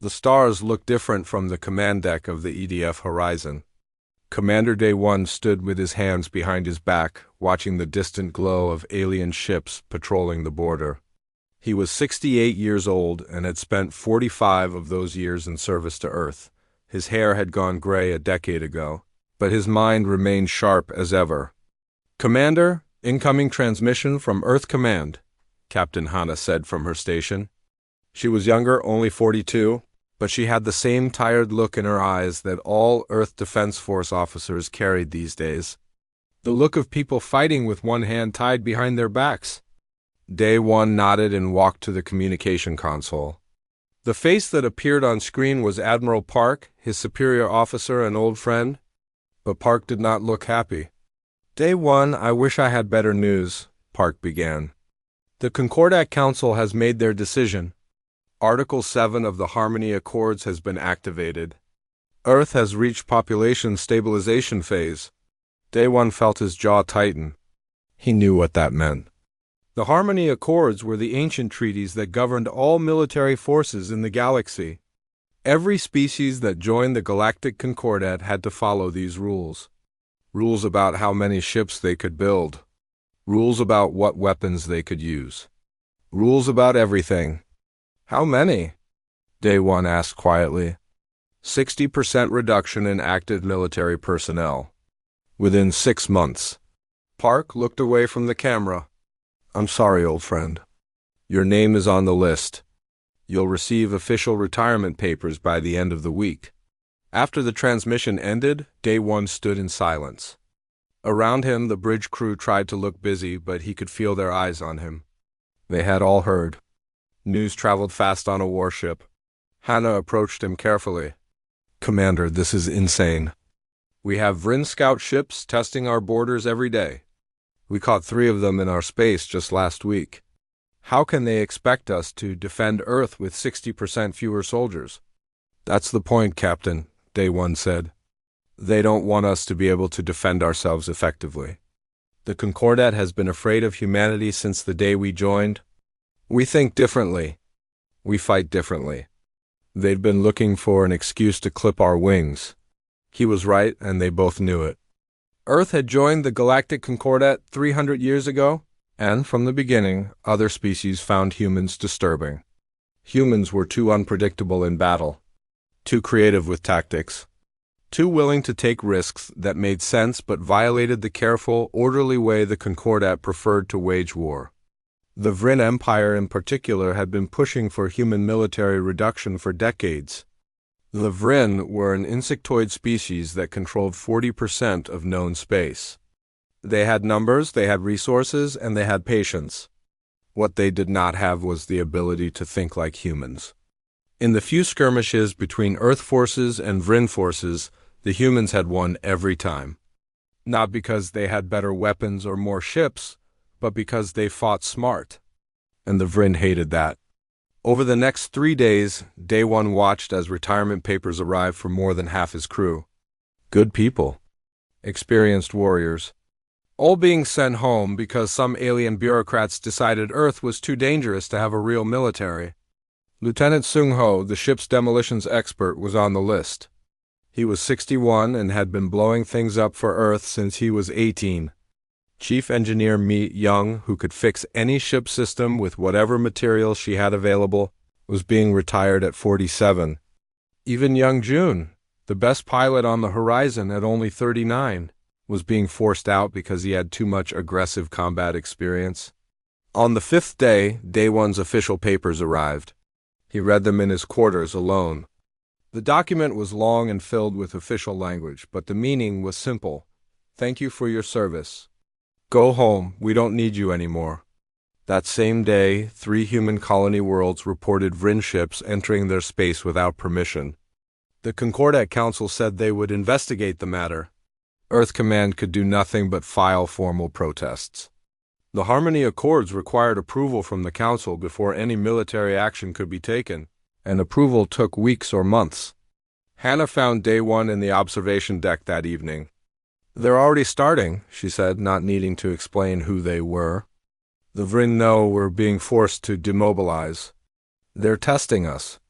The stars looked different from the command deck of the EDF horizon. Commander Day 1 stood with his hands behind his back, watching the distant glow of alien ships patrolling the border. He was 68 years old and had spent 45 of those years in service to Earth. His hair had gone gray a decade ago, but his mind remained sharp as ever. "Commander, incoming transmission from Earth Command," Captain Hannah said from her station. She was younger, only 42, but she had the same tired look in her eyes that all Earth Defense Force officers carried these days. The look of people fighting with one hand tied behind their backs. Day 1 nodded and walked to the communication console. The face that appeared on screen was Admiral Park, his superior officer and old friend. But Park did not look happy. "Day 1, I wish I had better news," Park began. "The Concordat Council has made their decision. Article 7 of the Harmony Accords has been activated. Earth has reached population stabilization phase." Day 1 felt his jaw tighten. He knew what that meant. The Harmony Accords were the ancient treaties that governed all military forces in the galaxy. Every species that joined the Galactic Concordat had to follow these rules. Rules about how many ships they could build. Rules about what weapons they could use. Rules about everything. "How many?" Day 1 asked quietly. 60% reduction in active military personnel. Within 6 months. Park looked away from the camera. "I'm sorry, old friend. Your name is on the list. You'll receive official retirement papers by the end of the week." After the transmission ended, Day 1 stood in silence. Around him, the bridge crew tried to look busy, but he could feel their eyes on him. They had all heard. News traveled fast on a warship. Hannah approached him carefully. "Commander, this is insane. We have Vryn scout ships testing our borders every day. We caught 3 of them in our space just last week. How can they expect us to defend Earth with 60% fewer soldiers?" "That's the point, Captain," Day 1 said. "They don't want us to be able to defend ourselves effectively. The Concordat has been afraid of humanity since the day we joined. We think differently. We fight differently. They'd been looking for an excuse to clip our wings." He was right, and they both knew it. Earth had joined the Galactic Concordat 300 years ago, and from the beginning, other species found humans disturbing. Humans were too unpredictable in battle, too creative with tactics, too willing to take risks that made sense but violated the careful, orderly way the Concordat preferred to wage war. The Vryn Empire in particular had been pushing for human military reduction for decades. The Vryn were an insectoid species that controlled 40% of known space. They had numbers, they had resources, and they had patience. What they did not have was the ability to think like humans. In the few skirmishes between Earth forces and Vryn forces, the humans had won every time. Not because they had better weapons or more ships, but because they fought smart. And the Vryn hated that. Over the next 3 days, Day 1 watched as retirement papers arrived for more than half his crew. Good people. Experienced warriors. All being sent home because some alien bureaucrats decided Earth was too dangerous to have a real military. Lieutenant Sung Ho, the ship's demolitions expert, was on the list. He was 61 and had been blowing things up for Earth since he was 18. Chief Engineer Mi Young, who could fix any ship system with whatever material she had available, was being retired at 47. Even Young Jun, the best pilot on the horizon at only 39, was being forced out because he had too much aggressive combat experience. On the 5th day, Day 1's official papers arrived. He read them in his quarters alone. The document was long and filled with official language, but the meaning was simple. "Thank you for your service. Go home, we don't need you anymore." That same day, 3 human colony worlds reported Vryn ships entering their space without permission. The Concordat Council said they would investigate the matter. Earth Command could do nothing but file formal protests. The Harmony Accords required approval from the Council before any military action could be taken, and approval took weeks or months. Hannah found Day 1 in the observation deck that evening. "They're already starting," she said, not needing to explain who they were. "The Vryn know we're being forced to demobilize. They're testing us.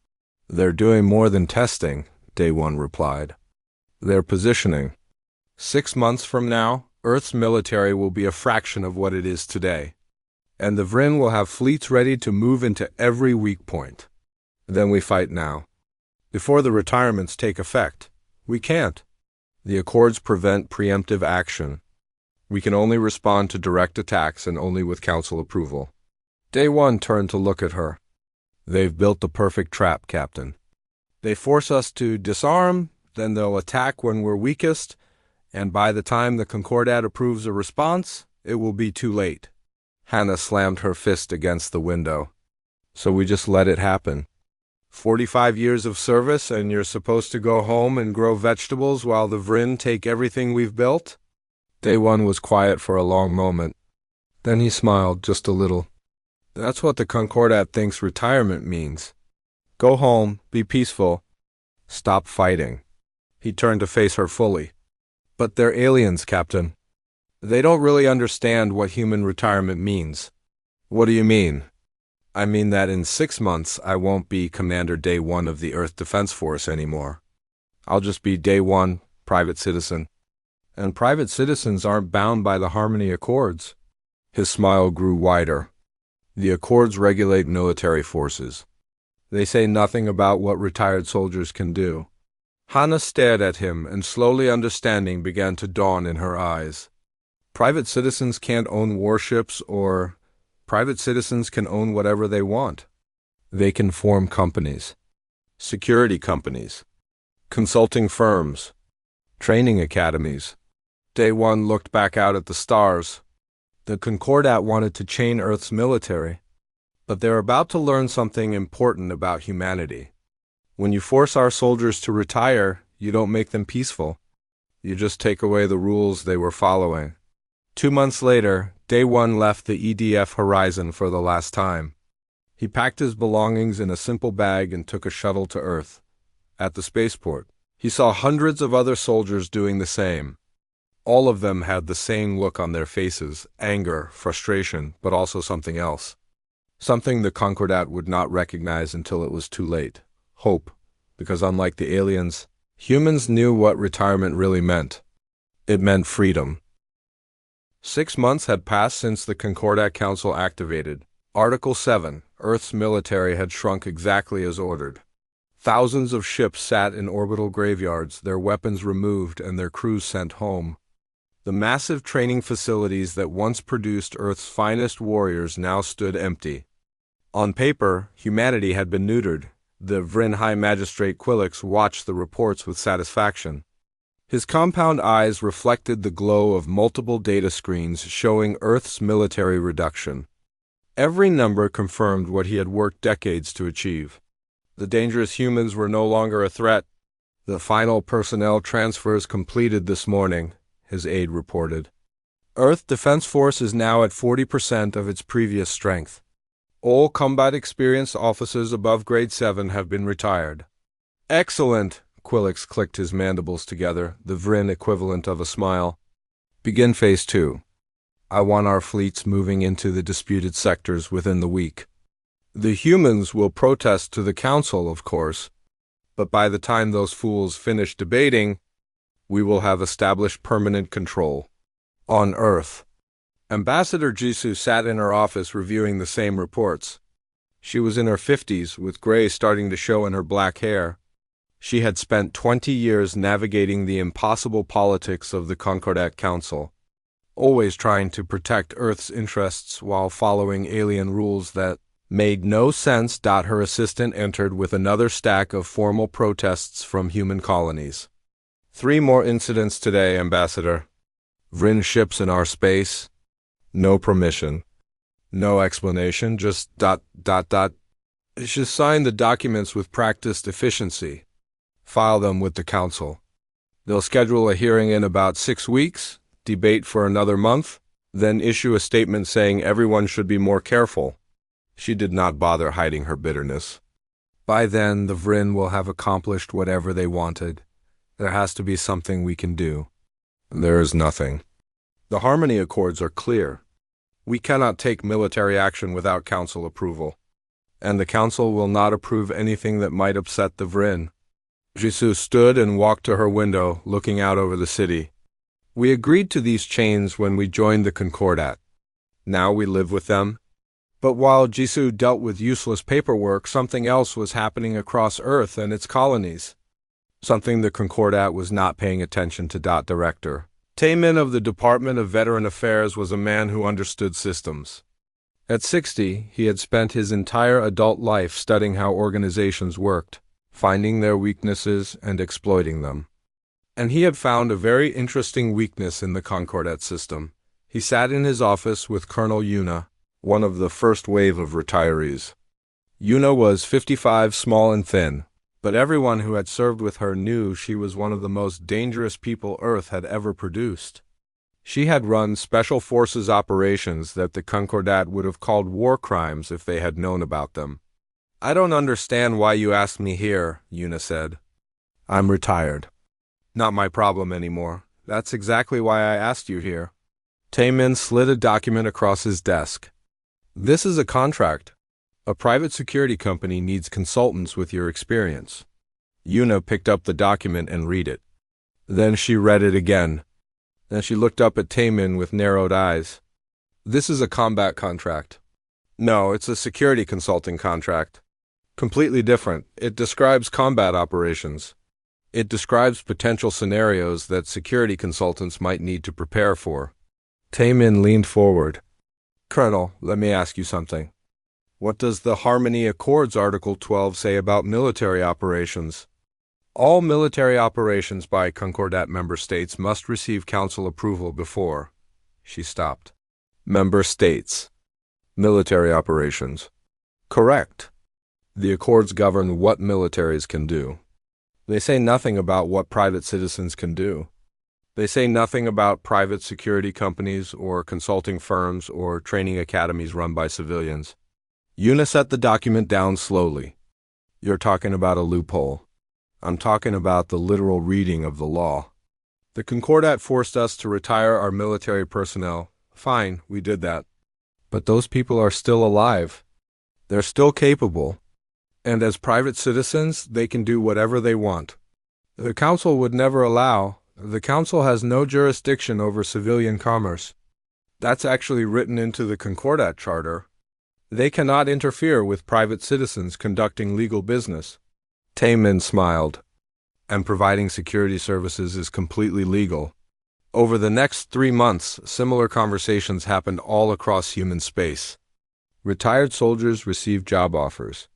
They're doing more than testing, Day One replied. They're positioning. 6 months from now, Earth's military will be a fraction of what it is today. And the Vryn will have fleets ready to move into every weak point. Then we fight now. Before the retirements take effect. We can't. The Accords prevent preemptive action. We can only respond to direct attacks and only with Council approval. Day One turned to look at her. They've built the perfect trap, Captain. They force us to disarm, then they'll attack when we're weakest, and by the time the Concordat approves a response, it will be too late. Hannah slammed her fist against the window. So we just let it happen. 45 years of service and you're supposed to go home and grow vegetables while the Vryn take everything we've built? Day One was quiet for a long moment. Then he smiled just a little. That's what the Concordat thinks retirement means. Go home, be peaceful, stop fighting. He turned to face her fully. But they're aliens, Captain. They don't really understand what human retirement means. What do you mean? I mean that in 6 months I won't be Commander Day One of the Earth Defense Force anymore. I'll just be Day One, private citizen. And private citizens aren't bound by the Harmony Accords. His smile grew wider. The Accords regulate military forces. They say nothing about what retired soldiers can do. Hannah stared at him, and slowly understanding began to dawn in her eyes. Private citizens can't own warships or... Private citizens can own whatever they want. They can form companies. Security companies. Consulting firms. Training academies. Day One looked back out at the stars. The Concordat wanted to chain Earth's military. But they're about to learn something important about humanity. When you force our soldiers to retire, you don't make them peaceful. You just take away the rules they were following. 2 months later, Day One left the EDF horizon for the last time. He packed his belongings in a simple bag and took a shuttle to Earth. At the spaceport, he saw hundreds of other soldiers doing the same. All of them had the same look on their faces, anger, frustration, but also something else. Something the Concordat would not recognize until it was too late. Hope, because unlike the aliens, humans knew what retirement really meant. It meant freedom. 6 months had passed since the Concordat Council activated. Article 7, Earth's military had shrunk exactly as ordered. Thousands of ships sat in orbital graveyards, their weapons removed and their crews sent home. The massive training facilities that once produced Earth's finest warriors now stood empty. On paper, humanity had been neutered. The Vryn High Magistrate Quillix watched the reports with satisfaction. His compound eyes reflected the glow of multiple data screens showing Earth's military reduction. Every number confirmed what he had worked decades to achieve. The dangerous humans were no longer a threat. The final personnel transfers completed this morning, his aide reported. Earth Defense Force is now at 40% of its previous strength. All combat experienced officers above grade 7 have been retired. Excellent! Quillix clicked his mandibles together, the Vryn equivalent of a smile. Begin Phase 2. I want our fleets moving into the disputed sectors within the week. The humans will protest to the Council, of course, but by the time those fools finish debating, we will have established permanent control. On Earth. Ambassador Jisoo sat in her office reviewing the same reports. She was in her 50s, with gray starting to show in her black hair. She had spent 20 years navigating the impossible politics of the Concordat Council, always trying to protect Earth's interests while following alien rules that made no sense. Her assistant entered with another stack of formal protests from human colonies. 3 more incidents today, Ambassador. Vryn ships in our space. No permission. No explanation, just ... She signed the documents with practiced efficiency. File them with the Council. They'll schedule a hearing in about 6 weeks, debate for another month, then issue a statement saying everyone should be more careful. She did not bother hiding her bitterness. By then, the Vryn will have accomplished whatever they wanted. There has to be something we can do. There is nothing. The Harmony Accords are clear. We cannot take military action without Council approval. and the council will not approve anything that might upset the Vrin. Jisoo stood and walked to her window, looking out over the city. We agreed to these chains when we joined the Concordat. Now we live with them. But while Jisoo dealt with useless paperwork, something else was happening across Earth and its colonies. Something the Concordat was not paying attention to. Director Taemin of the Department of Veteran Affairs was a man who understood systems. At 60, he had spent his entire adult life studying how organizations worked, finding their weaknesses and exploiting them. And he had found a very interesting weakness in the Concordat system. He sat in his office with Colonel Yuna, one of the first wave of retirees. Yuna was 55, small and thin, but everyone who had served with her knew she was one of the most dangerous people Earth had ever produced. She had run special forces operations that the Concordat would have called war crimes if they had known about them. I don't understand why you asked me here, Yuna said. I'm retired. Not my problem anymore. That's exactly why I asked you here. Taemin slid a document across his desk. This is a contract. A private security company needs consultants with your experience. Yuna picked up the document and read it. Then she read it again. Then she looked up at Taemin with narrowed eyes. This is a combat contract. No, it's a security consulting contract. Completely different. It describes combat operations. It describes potential scenarios that security consultants might need to prepare for. Taemin leaned forward. Colonel, let me ask you something. What does the Harmony Accords Article 12 say about military operations? All military operations by Concordat member states must receive council approval before. She stopped. Member states. Military operations. Correct. The accords govern what militaries can do. They say nothing about what private citizens can do. They say nothing about private security companies or consulting firms or training academies run by civilians. Yuna set the document down slowly. You're talking about a loophole. I'm talking about the literal reading of the law. The Concordat forced us to retire our military personnel. Fine, we did that. But those people are still alive. They're still capable. And as private citizens, they can do whatever they want. The Council would never allow. The Council has no jurisdiction over civilian commerce. That's actually written into the Concordat Charter. They cannot interfere with private citizens conducting legal business. Taemin smiled. And providing security services is completely legal. Over the next 3 months, similar conversations happened all across human space. Retired soldiers received job offers.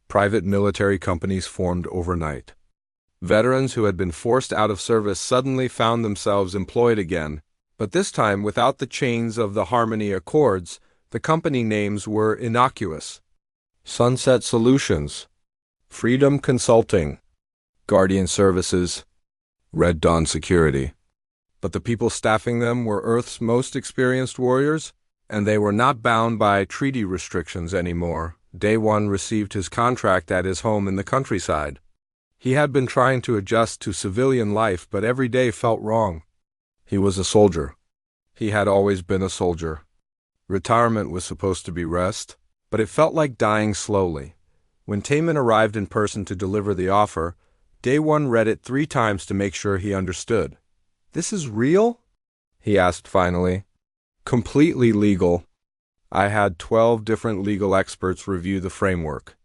Private military companies formed overnight. Veterans who had been forced out of service suddenly found themselves employed again, but this time without the chains of the Harmony Accords. The company names were innocuous. Sunset Solutions, Freedom Consulting, Guardian Services, Red Dawn Security. But the people staffing them were Earth's most experienced warriors, and they were not bound by treaty restrictions anymore. Day One received his contract at his home in the countryside. He had been trying to adjust to civilian life, but every day felt wrong. He was a soldier. He had always been a soldier. Retirement was supposed to be rest, but it felt like dying slowly. When Taemin arrived in person to deliver the offer, Day One read it 3 times to make sure he understood. This is real? He asked finally. Completely legal. I had 12 different legal experts review the framework.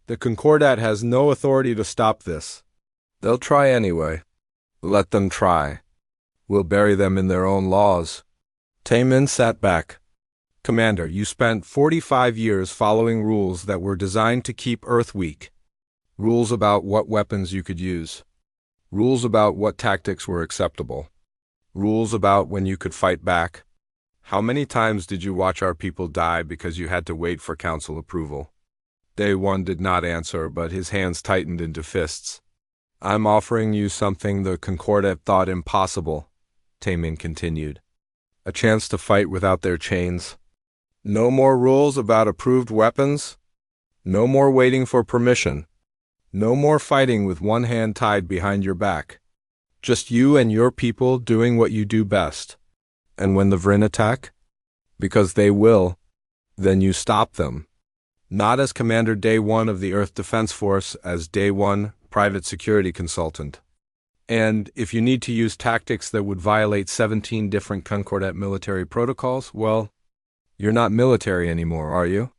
The Concordat has no authority to stop this. They'll try anyway. Let them try. We'll bury them in their own laws. Taemin sat back. Commander, you spent 45 years following rules that were designed to keep Earth weak. Rules about what weapons you could use. Rules about what tactics were acceptable. Rules about when you could fight back. How many times did you watch our people die because you had to wait for council approval? Day One did not answer, but his hands tightened into fists. I'm offering you something the Concordat thought impossible, Taemin continued. A chance to fight without their chains. No more rules about approved weapons. No more waiting for permission. No more fighting with one hand tied behind your back. Just you and your people doing what you do best. And when the Vrin attack, because they will, then you stop them. Not as Commander Day 1 of the Earth Defense Force, as Day 1, private security consultant. And if you need to use tactics that would violate 17 different Concordat military protocols, well, you're not military anymore, are you?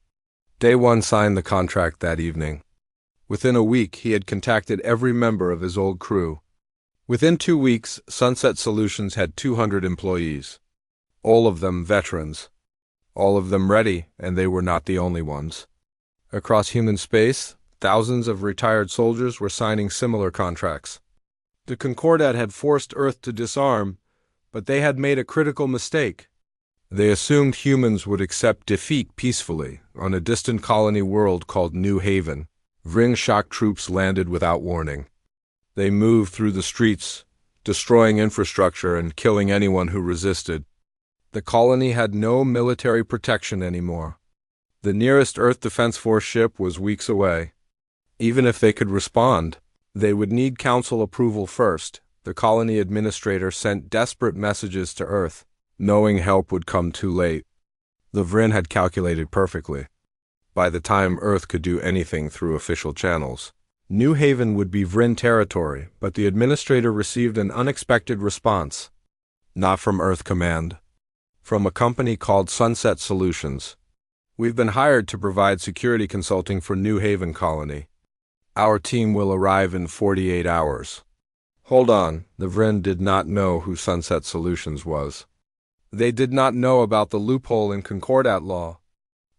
Day 1 signed the contract that evening. Within a week, he had contacted every member of his old crew. Within 2 weeks, Sunset Solutions had 200 employees. All of them veterans. All of them ready, and they were not the only ones. Across human space, thousands of retired soldiers were signing similar contracts. The Concordat had forced Earth to disarm, but they had made a critical mistake. They assumed humans would accept defeat peacefully on a distant colony world called New Haven. Vrin shock troops landed without warning. They moved through the streets, destroying infrastructure and killing anyone who resisted. The colony had no military protection anymore. The nearest Earth Defense Force ship was weeks away. Even if they could respond, they would need council approval first. The colony administrator sent desperate messages to Earth, knowing help would come too late. The Vrin had calculated perfectly. By the time Earth could do anything through official channels, New Haven would be Vrin territory, but the administrator received an unexpected response. Not from Earth Command. From a company called Sunset Solutions. We've been hired to provide security consulting for New Haven Colony. Our team will arrive in 48 hours. Hold on, the Vrin did not know who Sunset Solutions was. They did not know about the loophole in Concordat law.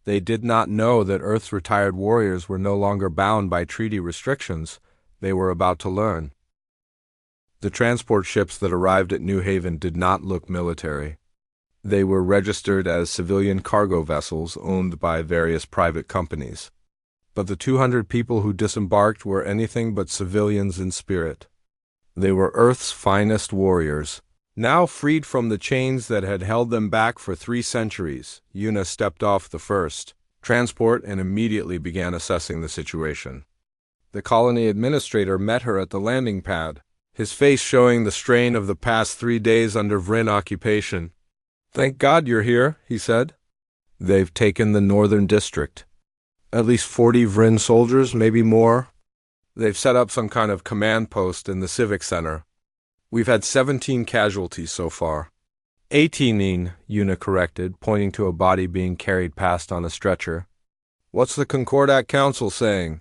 They did not know that Earth's retired warriors were no longer bound by treaty restrictions. They were about to learn. The transport ships that arrived at New Haven did not look military. They were registered as civilian cargo vessels owned by various private companies. But the 200 people who disembarked were anything but civilians in spirit. They were Earth's finest warriors. Now freed from the chains that had held them back for 3 centuries, Yuna stepped off the first transport and immediately began assessing the situation. The colony administrator met her at the landing pad, his face showing the strain of the past 3 days under Vrin occupation. "Thank God you're here," he said. "They've taken the northern district. At least 40 Vrin soldiers, maybe more. They've set up some kind of command post in the Civic Center. We've had 17 casualties so far." 18, Yuna corrected, pointing to a body being carried past on a stretcher. "What's the Concordat Council saying?"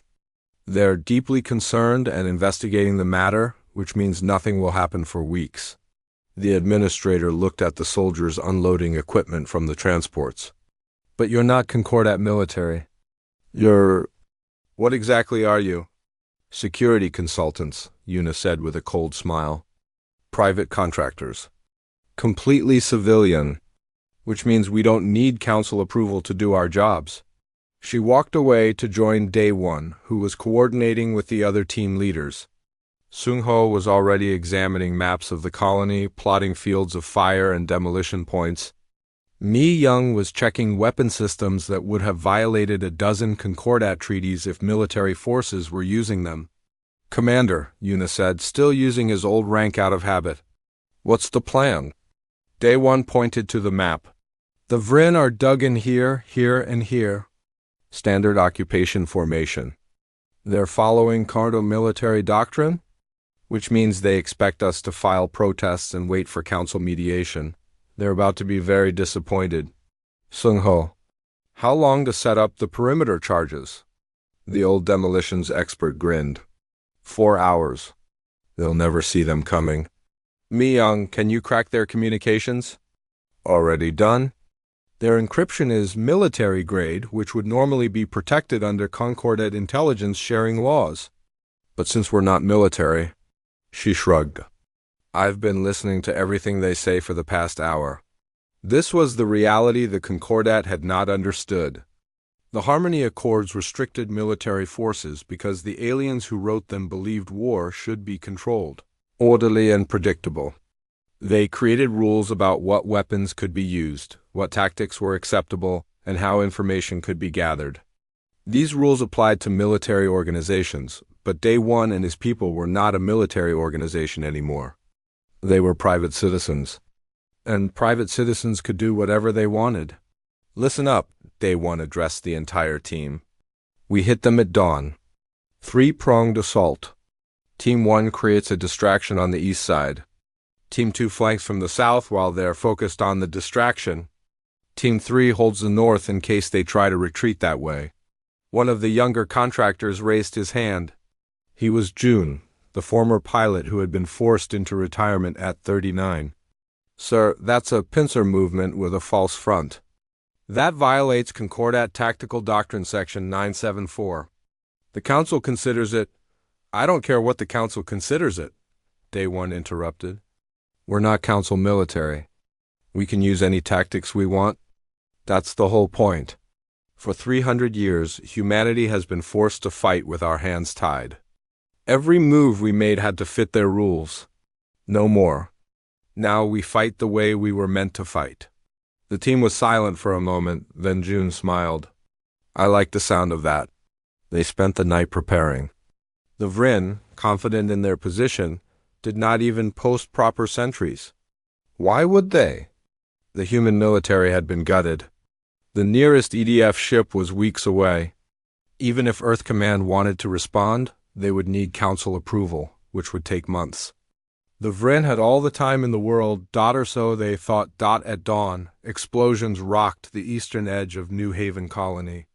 "They're deeply concerned and investigating the matter, which means nothing will happen for weeks." The administrator looked at the soldiers unloading equipment from the transports. "But you're not Concordat military. You're... What exactly are you?" "Security consultants," Yuna said with a cold smile. "Private contractors. Completely civilian, which means we don't need council approval to do our jobs." She walked away to join Day 1, who was coordinating with the other team leaders. Sung-ho was already examining maps of the colony, plotting fields of fire and demolition points. Mi-young was checking weapon systems that would have violated a dozen Concordat treaties if military forces were using them. "Commander," Yuna said, still using his old rank out of habit. "What's the plan?" Day 1 pointed to the map. "The Vrin are dug in here, here, and here. Standard occupation formation. They're following Cardo military doctrine, which means they expect us to file protests and wait for council mediation. They're about to be very disappointed." Sung-ho: "How long to set up the perimeter charges?" The old demolitions expert grinned. 4 hours. They'll never see them coming." Mi-young, can you crack their communications?" "Already done." "Their encryption is military grade, which would normally be protected under Concordat intelligence sharing laws." "But since we're not military..." She shrugged. "I've been listening to everything they say for the past hour." This was the reality the Concordat had not understood. The Harmony Accords restricted military forces because the aliens who wrote them believed war should be controlled, orderly and predictable. They created rules about what weapons could be used, what tactics were acceptable, and how information could be gathered. These rules applied to military organizations, but Day 1 and his people were not a military organization anymore. They were private citizens. And private citizens could do whatever they wanted. "Listen up," Day 1 addressed the entire team. We hit them at dawn. Three-pronged assault. Team 1 creates a distraction on the east side. Team 2 flanks from the south while they're focused on the distraction. Team 3 holds the north in case they try to retreat that way. One of the younger contractors raised his hand. He was June, the former pilot who had been forced into retirement at 39. Sir, that's a pincer movement with a false front. That violates Concordat Tactical Doctrine Section 974. The Council considers it. I don't care what the Council considers it, Day 1 interrupted. We're not Council military. We can use any tactics we want. That's the whole point. For 300 years, humanity has been forced to fight with our hands tied. Every move we made had to fit their rules. No more. Now we fight the way we were meant to fight. The team was silent for a moment, then June smiled. I like the sound of that. They spent the night preparing. The Vryn, confident in their position, did not even post proper sentries. Why would they? The human military had been gutted. The nearest EDF ship was weeks away. Even if Earth Command wanted to respond, they would need Council approval, which would take months. The Vryn had all the time in the world, or so they thought. At dawn, explosions rocked the eastern edge of New Haven Colony.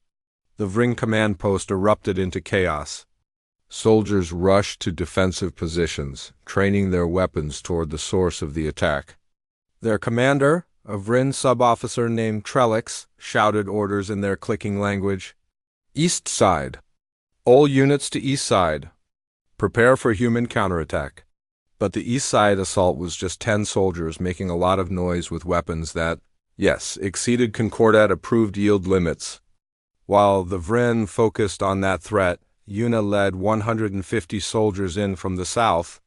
The Vryn command post erupted into chaos. Soldiers rushed to defensive positions, training their weapons toward the source of the attack. Their commander, a Vryn sub-officer named Trellix, shouted orders in their clicking language. East side. All units to east side. Prepare for human counterattack. But the east side assault was just 10 soldiers making a lot of noise with weapons that, yes, exceeded Concordat-approved yield limits. While the Vryn focused on that threat, Una led 150 soldiers in from the south,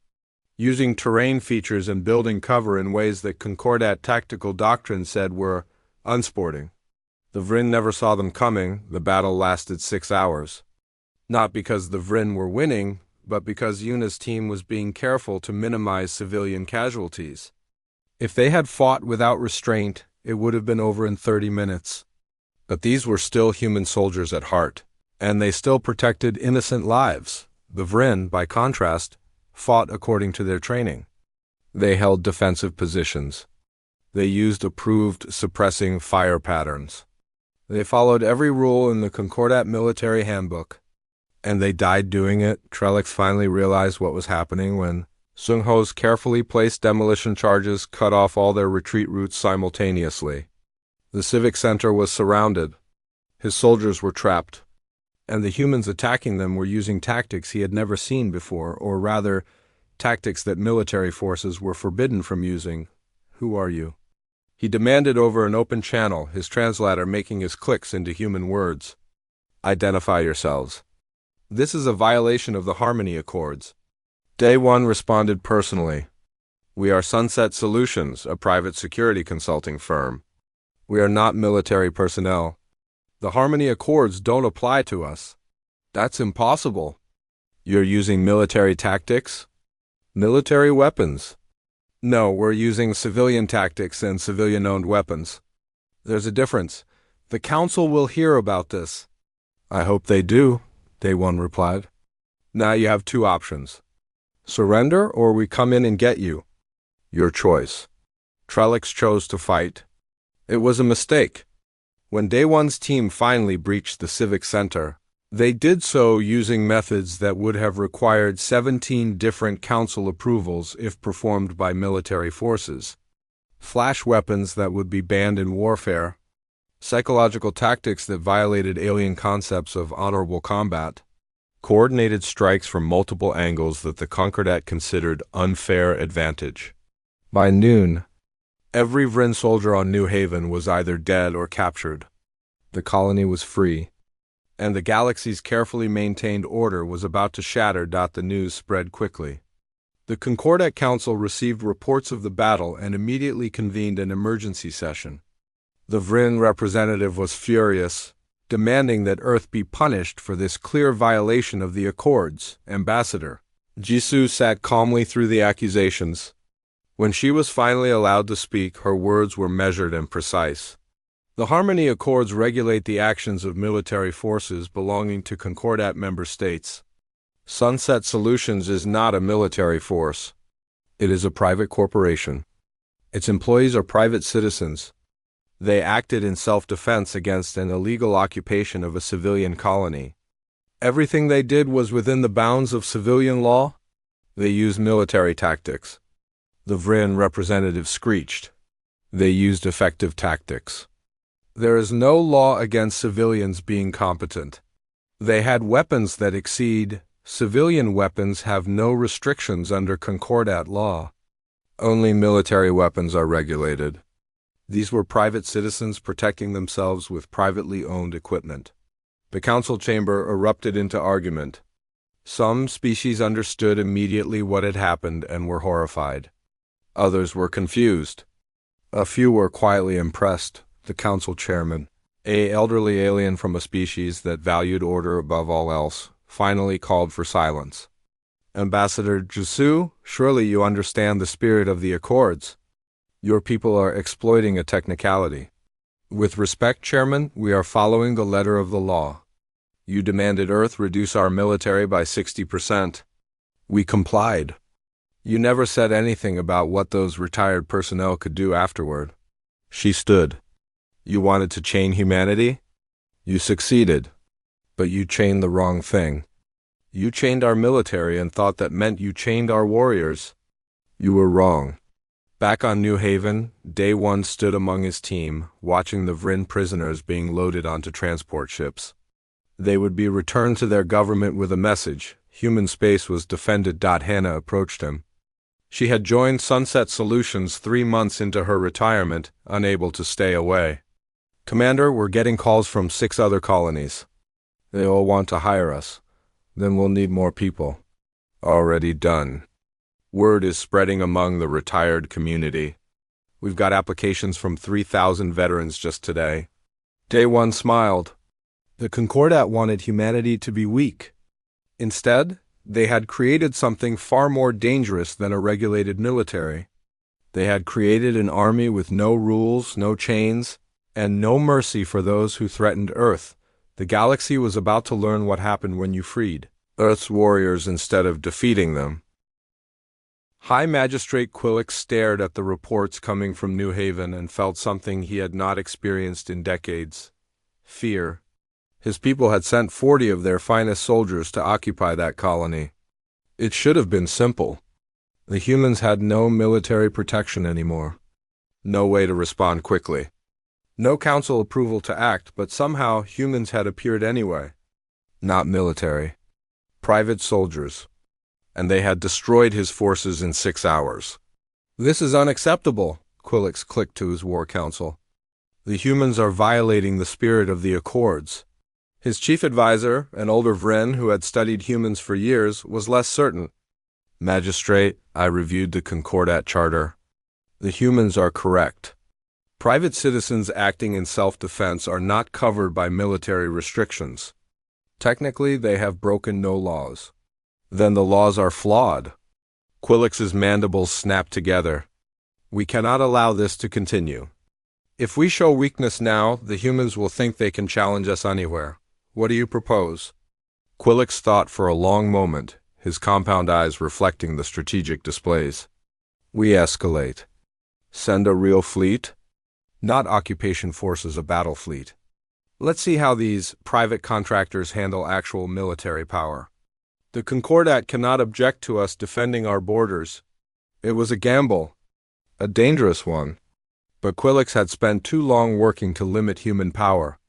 using terrain features and building cover in ways that Concordat Tactical Doctrine said were unsporting. The Vryn never saw them coming. The battle lasted 6 hours. Not because the Vryn were winning, but because Una's team was being careful to minimize civilian casualties. If they had fought without restraint, it would have been over in 30 minutes. But these were still human soldiers at heart, and they still protected innocent lives. The Vryn, by contrast, fought according to their training. They held defensive positions. They used approved suppressing fire patterns. They followed every rule in the Concordat military handbook. And they died doing it. Trellix finally realized what was happening when Sung Ho's carefully placed demolition charges cut off all their retreat routes simultaneously. The civic center was surrounded. His soldiers were trapped. And the humans attacking them were using tactics he had never seen before, or rather, tactics that military forces were forbidden from using. Who are you? He demanded over an open channel, his translator making his clicks into human words. Identify yourselves. This is a violation of the Harmony Accords. Day 1 responded personally. We are Sunset Solutions, a private security consulting firm. We are not military personnel. The Harmony Accords don't apply to us. That's impossible. You're using military tactics? Military weapons. No, we're using civilian tactics and civilian-owned weapons. There's a difference. The Council will hear about this. I hope they do, Day 1 replied. Now you have 2 options. Surrender or we come in and get you. Your choice. Trellix chose to fight. It was a mistake. When Day 1's team finally breached the Civic Center, they did so using methods that would have required 17 different council approvals if performed by military forces. Flash weapons that would be banned in warfare, psychological tactics that violated alien concepts of honorable combat, coordinated strikes from multiple angles that the Concordat considered unfair advantage. By noon, every Vryn soldier on New Haven was either dead or captured. The colony was free, and the galaxy's carefully maintained order was about to shatter. The news spread quickly. The Concordat Council received reports of the battle and immediately convened an emergency session. The Vryn representative was furious, demanding that Earth be punished for this clear violation of the Accords. Ambassador Jisoo sat calmly through the accusations. When she was finally allowed to speak, her words were measured and precise. The Harmony Accords regulate the actions of military forces belonging to Concordat member states. Sunset Solutions is not a military force. It is a private corporation. Its employees are private citizens. They acted in self-defense against an illegal occupation of a civilian colony. Everything they did was within the bounds of civilian law. They used military tactics. The Vryn representative screeched. They used effective tactics. There is no law against civilians being competent. They had weapons that exceed. Civilian weapons have no restrictions under Concordat law. Only military weapons are regulated. These were private citizens protecting themselves with privately owned equipment. The council chamber erupted into argument. Some species understood immediately what had happened and were horrified. Others were confused. A few were quietly impressed. The council chairman, an elderly alien from a species that valued order above all else, finally called for silence. Ambassador Jusu, surely you understand the spirit of the Accords. Your people are exploiting a technicality. With respect, Chairman, we are following the letter of the law. You demanded Earth reduce our military by 60%. We complied. You never said anything about what those retired personnel could do afterward. She stood. You wanted to chain humanity? You succeeded. But you chained the wrong thing. You chained our military and thought that meant you chained our warriors. You were wrong. Back on New Haven, Day One stood among his team, watching the Vryn prisoners being loaded onto transport ships. They would be returned to their government with a message. Human space was defended. Hannah approached him. She had joined Sunset Solutions 3 months into her retirement, unable to stay away. Commander, we're getting calls from 6 other colonies. They all want to hire us. Then we'll need more people. Already done. Word is spreading among the retired community. We've got applications from 3,000 veterans just today. Day One smiled. The Concordat wanted humanity to be weak. Instead, they had created something far more dangerous than a regulated military. They had created an army with no rules, no chains, and no mercy for those who threatened Earth. The galaxy was about to learn what happened when you freed Earth's warriors instead of defeating them. High Magistrate Quillix stared at the reports coming from New Haven and felt something he had not experienced in decades. Fear. His people had sent 40 of their finest soldiers to occupy that colony. It should have been simple. The humans had no military protection anymore. No way to respond quickly. No council approval to act, but somehow humans had appeared anyway. Not military. Private soldiers. And they had destroyed his forces in 6 hours. This is unacceptable, Quillix clicked to his war council. The humans are violating the spirit of the Accords. His chief advisor, an older Vryn who had studied humans for years, was less certain. Magistrate, I reviewed the Concordat Charter. The humans are correct. Private citizens acting in self-defense are not covered by military restrictions. Technically, they have broken no laws. Then the laws are flawed. Quillix's mandibles snapped together. We cannot allow this to continue. If we show weakness now, the humans will think they can challenge us anywhere. What do you propose? Quillix thought for a long moment, his compound eyes reflecting the strategic displays. We escalate. Send a real fleet? Not occupation forces, a battle fleet. Let's see how these private contractors handle actual military power. The Concordat cannot object to us defending our borders. It was a gamble, a dangerous one. But Quillix had spent too long working to limit human power.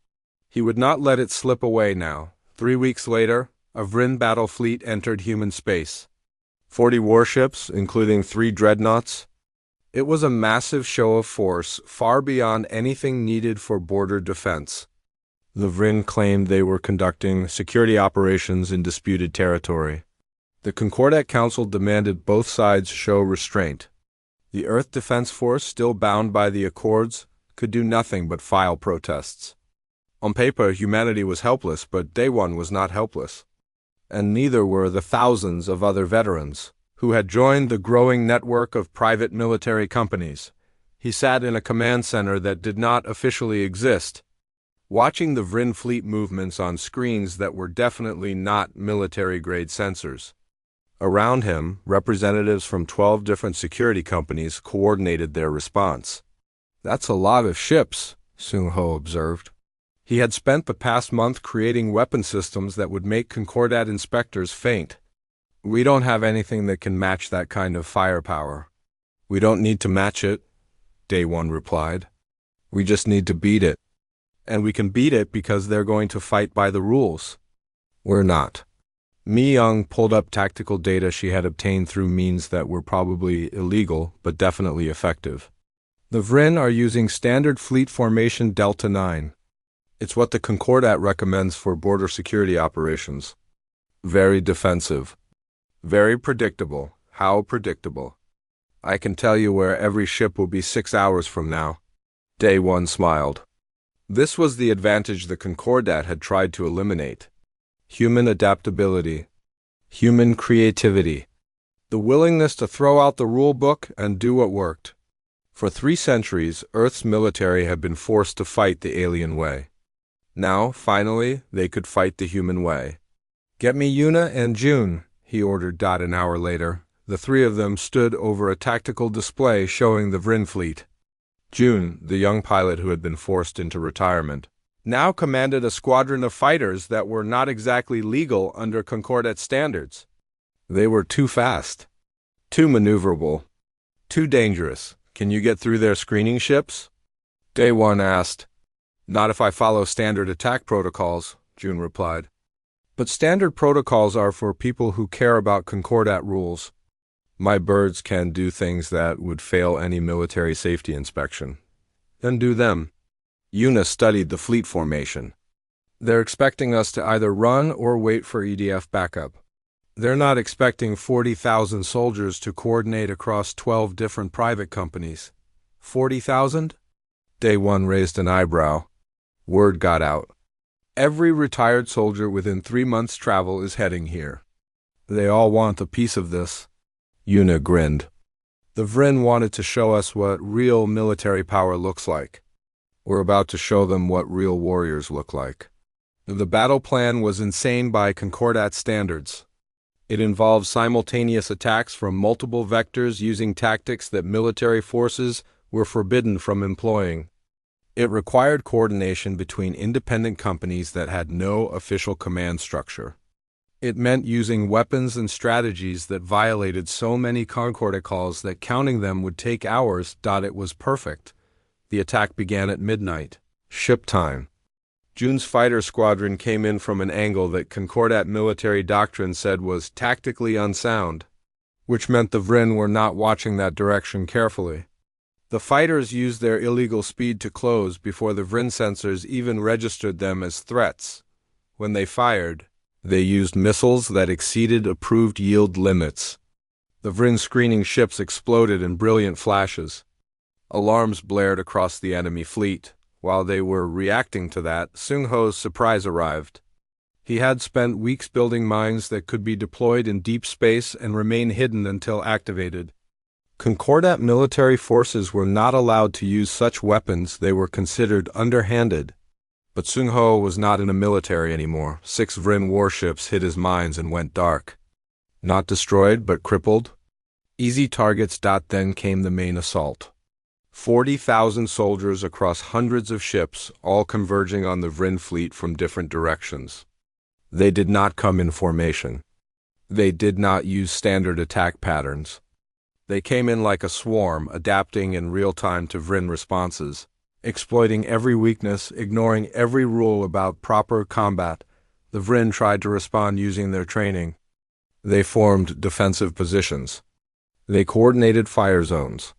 He would not let it slip away now. 3 weeks later, a Vryn battle fleet entered human space. 40 warships, including 3 dreadnoughts. It was a massive show of force, far beyond anything needed for border defense. The Vryn claimed they were conducting security operations in disputed territory. The Concordat Council demanded both sides show restraint. The Earth Defense Force, still bound by the Accords, could do nothing but file protests. On paper, humanity was helpless, but Day One was not helpless. And neither were the thousands of other veterans who had joined the growing network of private military companies. He sat in a command center that did not officially exist, watching the Vryn fleet movements on screens that were definitely not military-grade sensors. Around him, representatives from 12 different security companies coordinated their response. "That's a lot of ships," Sung-ho observed. He had spent the past month creating weapon systems that would make Concordat inspectors faint. "We don't have anything that can match that kind of firepower." "We don't need to match it," Day One replied. "We just need to beat it. And we can beat it because they're going to fight by the rules. We're not." Mi Young pulled up tactical data she had obtained through means that were probably illegal but definitely effective. "The Vryn are using standard fleet formation Delta 9. It's what the Concordat recommends for border security operations. Very defensive. Very predictable. How predictable. I can tell you where every ship will be 6 hours from now." Day One smiled. This was the advantage the Concordat had tried to eliminate. Human adaptability. Human creativity. The willingness to throw out the rule book and do what worked. For 3 centuries, Earth's military had been forced to fight the alien way. Now, finally, they could fight the human way. "Get me Yuna and June," he ordered. An hour later, the 3 of them stood over a tactical display showing the Vryn fleet. June, the young pilot who had been forced into retirement, now commanded a squadron of fighters that were not exactly legal under Concordat standards. They were too fast, too maneuverable, too dangerous. "Can you get through their screening ships?" Day One asked. "Not if I follow standard attack protocols," June replied. "But standard protocols are for people who care about Concordat rules. My birds can do things that would fail any military safety inspection. Then do them." Yuna studied the fleet formation. "They're expecting us to either run or wait for EDF backup. They're not expecting 40,000 soldiers to coordinate across 12 different private companies." 40,000? Day One raised an eyebrow. Word got out. "Every retired soldier within 3 months' travel is heading here. They all want a piece of this." Yuna grinned. "The Vryn wanted to show us what real military power looks like. We're about to show them what real warriors look like." The battle plan was insane by Concordat standards. It involved simultaneous attacks from multiple vectors using tactics that military forces were forbidden from employing. It required coordination between independent companies that had no official command structure. It meant using weapons and strategies that violated so many Concordat calls that counting them would take hours. It was perfect. The attack began at midnight. Ship time. June's fighter squadron came in from an angle that Concordat military doctrine said was tactically unsound, which meant the Vryn were not watching that direction carefully. The fighters used their illegal speed to close before the Vryn sensors even registered them as threats. When they fired, they used missiles that exceeded approved yield limits. The Vryn screening ships exploded in brilliant flashes. Alarms blared across the enemy fleet. While they were reacting to that, Sung-ho's surprise arrived. He had spent weeks building mines that could be deployed in deep space and remain hidden until activated. Concordat military forces were not allowed to use such weapons. They were considered underhanded. But Sung-ho was not in the military anymore. 6 Vryn warships hit his mines and went dark. Not destroyed, but crippled. Easy targets. Then came the main assault. 40,000 soldiers across hundreds of ships, all converging on the Vryn fleet from different directions. They did not come in formation. They did not use standard attack patterns. They came in like a swarm, adapting in real time to Vryn responses, exploiting every weakness, ignoring every rule about proper combat. The Vryn tried to respond using their training. They formed defensive positions. They coordinated fire zones.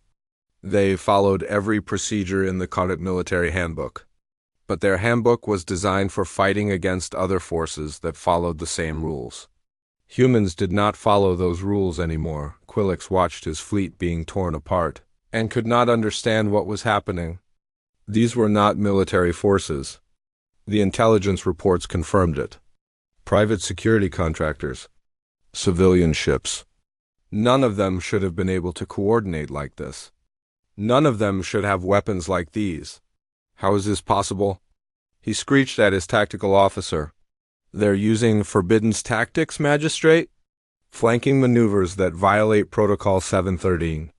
They followed every procedure in the Concordat military handbook. But their handbook was designed for fighting against other forces that followed the same rules. Humans did not follow those rules anymore. Quillix watched his fleet being torn apart and could not understand what was happening. These were not military forces. The intelligence reports confirmed it. Private security contractors. Civilian ships. None of them should have been able to coordinate like this. None of them should have weapons like these. How is this possible? He screeched at his tactical officer. They're using forbidden tactics, Magistrate? Flanking maneuvers that violate Protocol 713.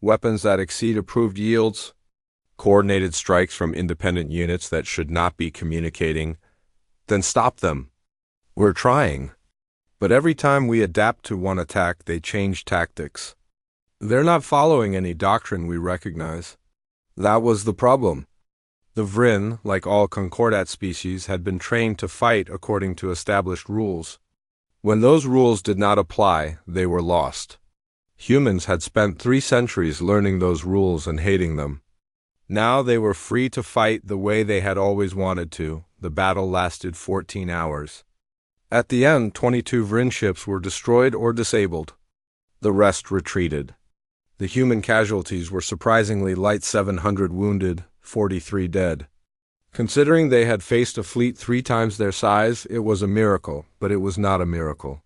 Weapons that exceed approved yields. Coordinated strikes from independent units that should not be communicating. Then stop them. We're trying. But every time we adapt to one attack, they change tactics. They're not following any doctrine we recognize. That was the problem. The Vryn, like all Concordat species, had been trained to fight according to established rules. When those rules did not apply, they were lost. Humans had spent 3 centuries learning those rules and hating them. Now they were free to fight the way they had always wanted to. The battle lasted 14 hours. At the end, 22 Vryn ships were destroyed or disabled. The rest retreated. The human casualties were surprisingly light: 700 wounded, 43 dead. Considering they had faced a fleet 3 times their size, it was a miracle, but it was not a miracle.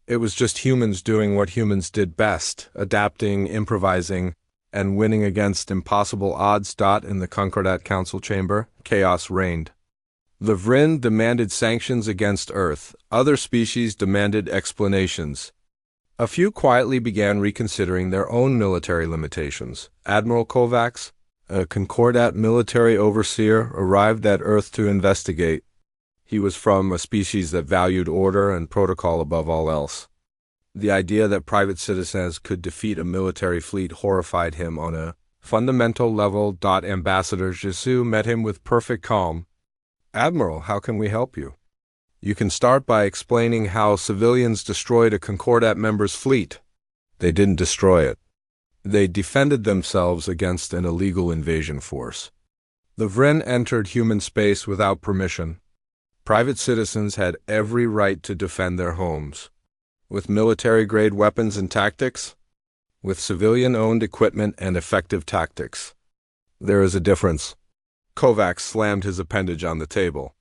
It was just humans doing what humans did best, adapting, improvising, and winning against impossible odds. In the Concordat Council chamber, chaos reigned. The Vryn demanded sanctions against Earth. Other species demanded explanations. A few quietly began reconsidering their own military limitations. Admiral Kovacs, a Concordat military overseer, arrived at Earth to investigate. He was from a species that valued order and protocol above all else. The idea that private citizens could defeat a military fleet horrified him on a fundamental level. Ambassador Jisoo met him with perfect calm. Admiral, how can we help you? You can start by explaining how civilians destroyed a Concordat member's fleet. They didn't destroy it. They defended themselves against an illegal invasion force. The Vryn entered human space without permission. Private citizens had every right to defend their homes. With military-grade weapons and tactics. With civilian-owned equipment and effective tactics. There is a difference. Kovacs slammed his appendage on the table.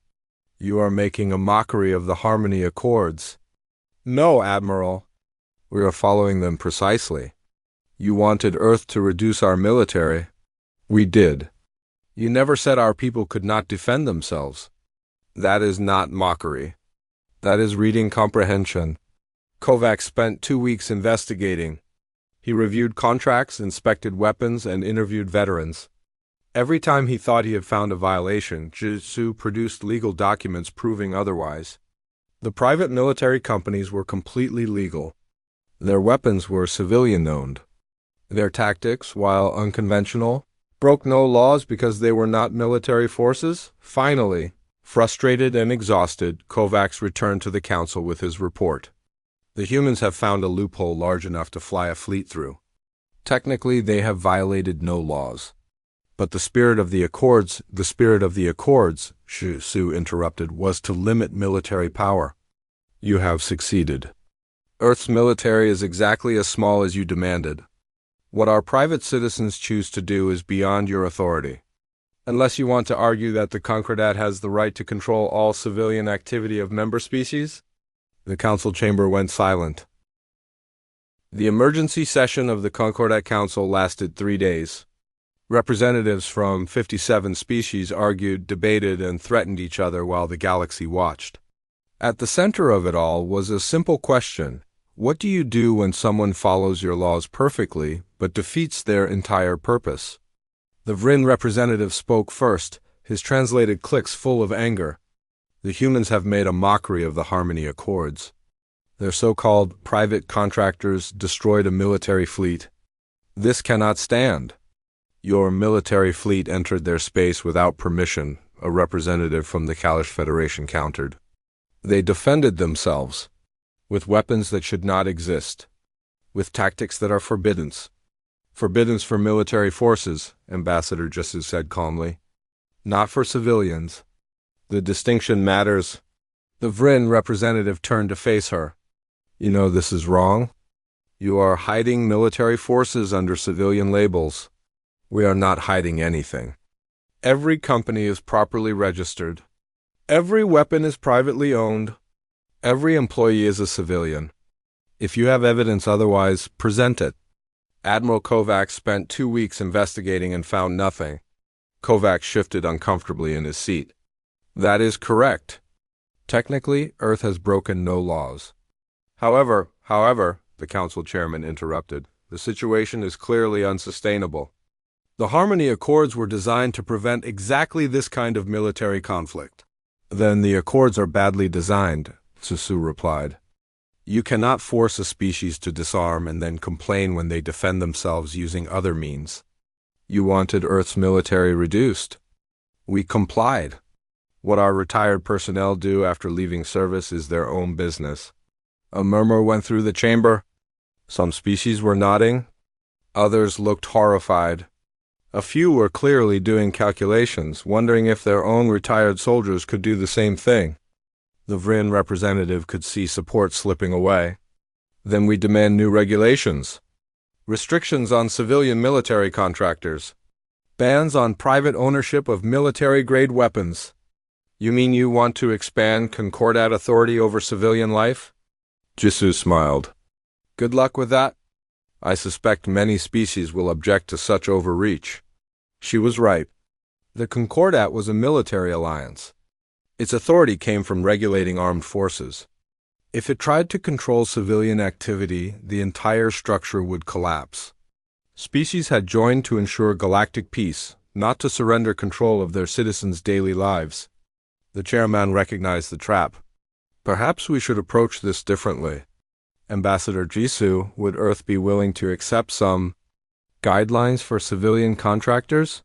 You are making a mockery of the Harmony Accords. No, Admiral. We are following them precisely. You wanted Earth to reduce our military. We did. You never said our people could not defend themselves. That is not mockery. That is reading comprehension. Kovacs spent 2 weeks investigating. He reviewed contracts, inspected weapons, and interviewed veterans. Every time he thought he had found a violation, Jisoo produced legal documents proving otherwise. The private military companies were completely legal. Their weapons were civilian-owned. Their tactics, while unconventional, broke no laws because they were not military forces. Finally, frustrated and exhausted, Kovacs returned to the council with his report. The humans have found a loophole large enough to fly a fleet through. Technically, they have violated no laws. But the spirit of the Accords, Jisoo interrupted, was to limit military power. You have succeeded. Earth's military is exactly as small as you demanded. What our private citizens choose to do is beyond your authority. Unless you want to argue that the Concordat has the right to control all civilian activity of member species? The council chamber went silent. The emergency session of the Concordat Council lasted 3 days. Representatives from 57 species argued, debated, and threatened each other while the galaxy watched. At the center of it all was a simple question. What do you do when someone follows your laws perfectly, but defeats their entire purpose? The Vryn representative spoke first, his translated clicks full of anger. The humans have made a mockery of the Harmony Accords. Their so-called private contractors destroyed a military fleet. This cannot stand. Your military fleet entered their space without permission, a representative from the Kalish Federation countered. They defended themselves, with weapons that should not exist, with tactics that are forbidden. Forbidden for military forces, Ambassador Jisoo said calmly. Not for civilians. The distinction matters. The Vryn representative turned to face her. You know this is wrong. You are hiding military forces under civilian labels. We are not hiding anything. Every company is properly registered. Every weapon is privately owned. Every employee is a civilian. If you have evidence otherwise, present it. Admiral Kovacs spent 2 weeks investigating and found nothing. Kovacs shifted uncomfortably in his seat. That is correct. Technically, Earth has broken no laws. However, the council chairman interrupted, the situation is clearly unsustainable. The Harmony Accords were designed to prevent exactly this kind of military conflict. Then the Accords are badly designed, Susu replied. You cannot force a species to disarm and then complain when they defend themselves using other means. You wanted Earth's military reduced. We complied. What our retired personnel do after leaving service is their own business. A murmur went through the chamber. Some species were nodding. Others looked horrified. A few were clearly doing calculations, wondering if their own retired soldiers could do the same thing. The Vryn representative could see support slipping away. Then we demand new regulations. Restrictions on civilian military contractors. Bans on private ownership of military-grade weapons. You mean you want to expand Concordat authority over civilian life? Jisoo smiled. Good luck with that. I suspect many species will object to such overreach. She was right. The Concordat was a military alliance. Its authority came from regulating armed forces. If it tried to control civilian activity, the entire structure would collapse. Species had joined to ensure galactic peace, not to surrender control of their citizens' daily lives. The chairman recognized the trap. Perhaps we should approach this differently. Ambassador Jisoo, would Earth be willing to accept some guidelines for civilian contractors?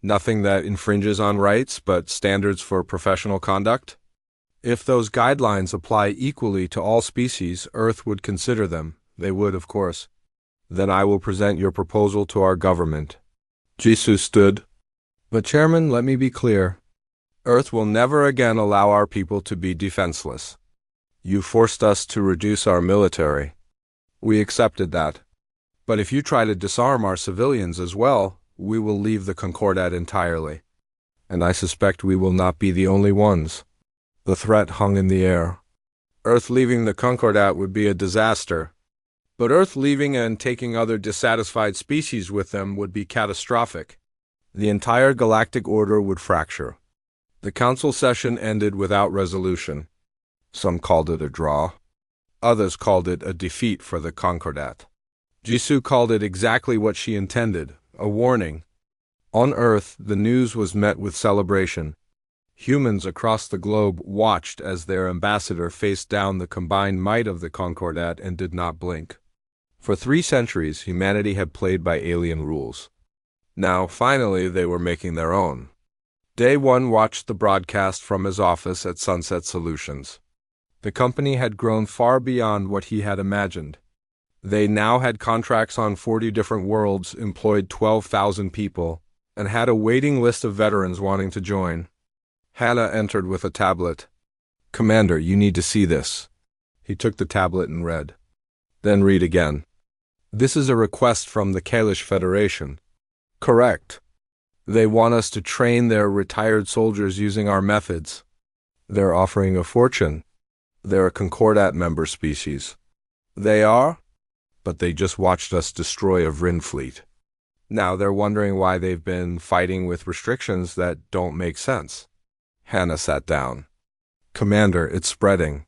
Nothing that infringes on rights, but standards for professional conduct? If those guidelines apply equally to all species, Earth would consider them. They would, of course. Then I will present your proposal to our government. Jisoo stood. But Chairman, let me be clear. Earth will never again allow our people to be defenseless. You forced us to reduce our military. We accepted that. But if you try to disarm our civilians as well, we will leave the Concordat entirely. And I suspect we will not be the only ones. The threat hung in the air. Earth leaving the Concordat would be a disaster. But Earth leaving and taking other dissatisfied species with them would be catastrophic. The entire galactic order would fracture. The council session ended without resolution. Some called it a draw. Others called it a defeat for the Concordat. Jisoo called it exactly what she intended, a warning. On Earth, the news was met with celebration. Humans across the globe watched as their ambassador faced down the combined might of the Concordat and did not blink. For 3 centuries, humanity had played by alien rules. Now, finally, they were making their own. Day One watched the broadcast from his office at Sunset Solutions. The company had grown far beyond what he had imagined. They now had contracts on 40 different worlds, employed 12,000 people, and had a waiting list of veterans wanting to join. Hannah entered with a tablet. Commander, you need to see this. He took the tablet and read. Then read again. This is a request from the Kalish Federation. Correct. They want us to train their retired soldiers using our methods. They're offering a fortune. They're a Concordat member species. They are? But they just watched us destroy a Vryn fleet. Now they're wondering why they've been fighting with restrictions that don't make sense. Hannah sat down. Commander, it's spreading.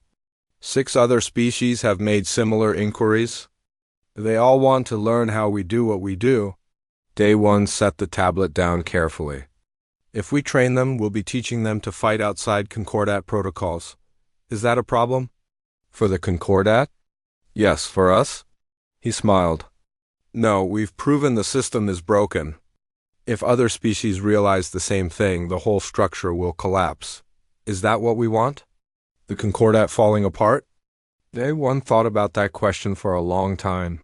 6 other species have made similar inquiries. They all want to learn how we do what we do. Day One set the tablet down carefully. If we train them, we'll be teaching them to fight outside Concordat protocols. Is that a problem? For the Concordat? Yes, for us? He smiled. No, we've proven the system is broken. If other species realize the same thing, the whole structure will collapse. Is that what we want? The Concordat falling apart? Day One thought about that question for a long time.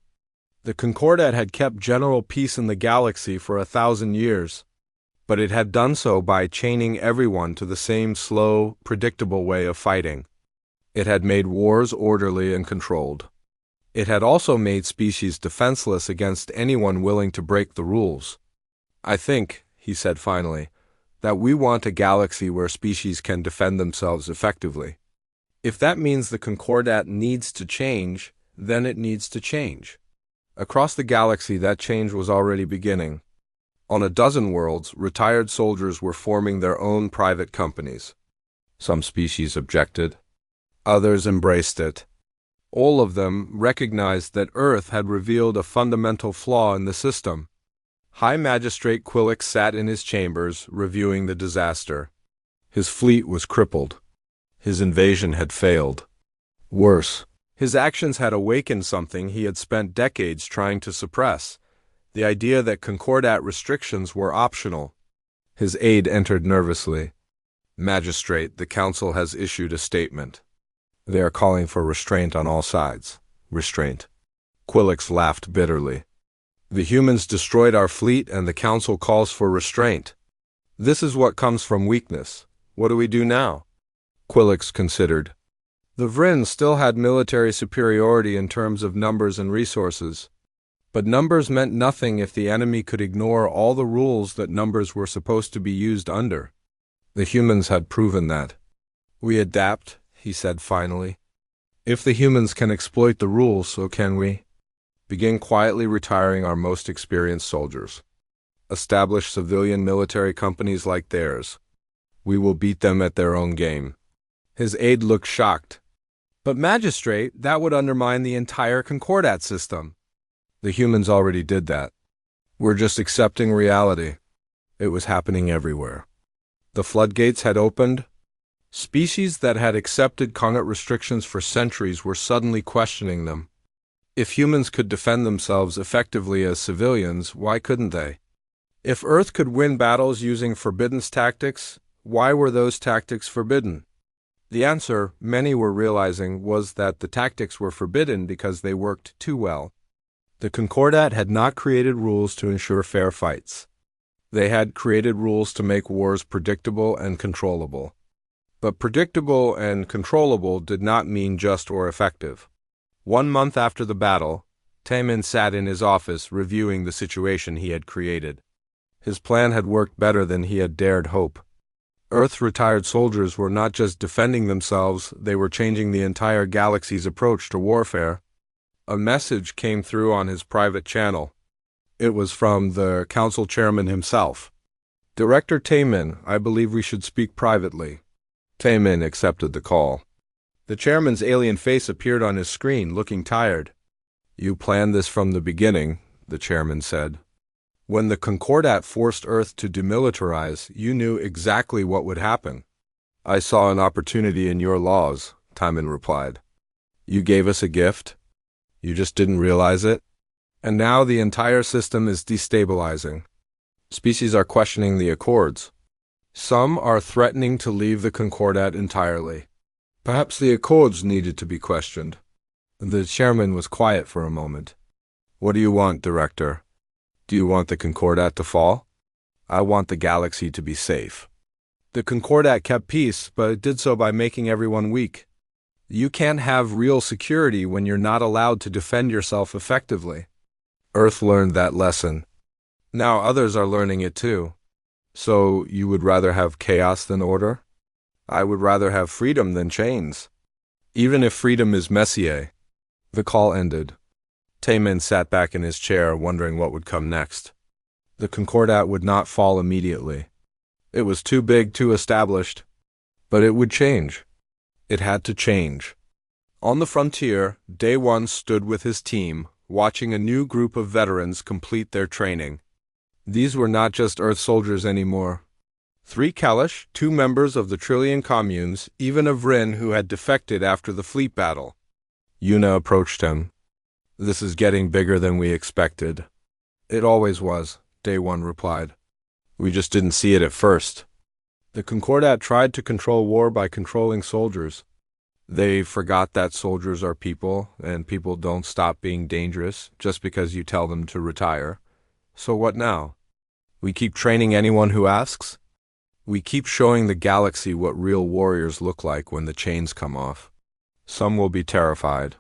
The Concordat had kept general peace in the galaxy for 1,000 years, but it had done so by chaining everyone to the same slow, predictable way of fighting. It had made wars orderly and controlled. It had also made species defenseless against anyone willing to break the rules. I think, he said finally, that we want a galaxy where species can defend themselves effectively. If that means the Concordat needs to change, then it needs to change. Across the galaxy, that change was already beginning. On a dozen worlds, retired soldiers were forming their own private companies. Some species objected. Others embraced it. All of them recognized that Earth had revealed a fundamental flaw in the system. High Magistrate Quillix sat in his chambers, reviewing the disaster. His fleet was crippled. His invasion had failed. Worse, his actions had awakened something he had spent decades trying to suppress, the idea that Concordat restrictions were optional. His aide entered nervously. Magistrate, the Council has issued a statement. They are calling for restraint on all sides. Restraint. Quillix laughed bitterly. The humans destroyed our fleet and the Council calls for restraint. This is what comes from weakness. What do we do now? Quillix considered. The Vryn still had military superiority in terms of numbers and resources. But numbers meant nothing if the enemy could ignore all the rules that numbers were supposed to be used under. The humans had proven that. We adapt, he said finally. If the humans can exploit the rules, so can we. Begin quietly retiring our most experienced soldiers. Establish civilian military companies like theirs. We will beat them at their own game. His aide looked shocked. But Magistrate, that would undermine the entire Concordat system. The humans already did that. We're just accepting reality. It was happening everywhere. The floodgates had opened. Species that had accepted Cognate restrictions for centuries were suddenly questioning them. If humans could defend themselves effectively as civilians, why couldn't they? If Earth could win battles using forbidden tactics, why were those tactics forbidden? The answer, many were realizing, was that the tactics were forbidden because they worked too well. The Concordat had not created rules to ensure fair fights. They had created rules to make wars predictable and controllable. But predictable and controllable did not mean just or effective. 1 month after the battle, Taemin sat in his office reviewing the situation he had created. His plan had worked better than he had dared hope. Earth's retired soldiers were not just defending themselves, they were changing the entire galaxy's approach to warfare. A message came through on his private channel. It was from the council chairman himself. Director Taemin, I believe we should speak privately. Taemin accepted the call. The chairman's alien face appeared on his screen, looking tired. You planned this from the beginning, the chairman said. When the Concordat forced Earth to demilitarize, you knew exactly what would happen. I saw an opportunity in your laws, Taemin replied. You gave us a gift. You just didn't realize it. And now the entire system is destabilizing. Species are questioning the Accords. Some are threatening to leave the Concordat entirely. Perhaps the Accords needed to be questioned. The chairman was quiet for a moment. What do you want, Director? Do you want the Concordat to fall? I want the galaxy to be safe. The Concordat kept peace, but it did so by making everyone weak. You can't have real security when you're not allowed to defend yourself effectively. Earth learned that lesson. Now others are learning it too. So you would rather have chaos than order? I would rather have freedom than chains. Even if freedom is Messier. The call ended. Taemin sat back in his chair, wondering what would come next. The Concordat would not fall immediately. It was too big, too established. But it would change. It had to change. On the frontier, Day One stood with his team, watching a new group of veterans complete their training. These were not just Earth soldiers anymore. 3 Kalash, 2 members of the Trillion Communes, even a Vryn who had defected after the fleet battle. Yuna approached him. This is getting bigger than we expected. It always was, Day One replied. We just didn't see it at first. The Concordat tried to control war by controlling soldiers. They forgot that soldiers are people, and people don't stop being dangerous just because you tell them to retire. So what now? We keep training anyone who asks? We keep showing the galaxy what real warriors look like when the chains come off. Some will be terrified.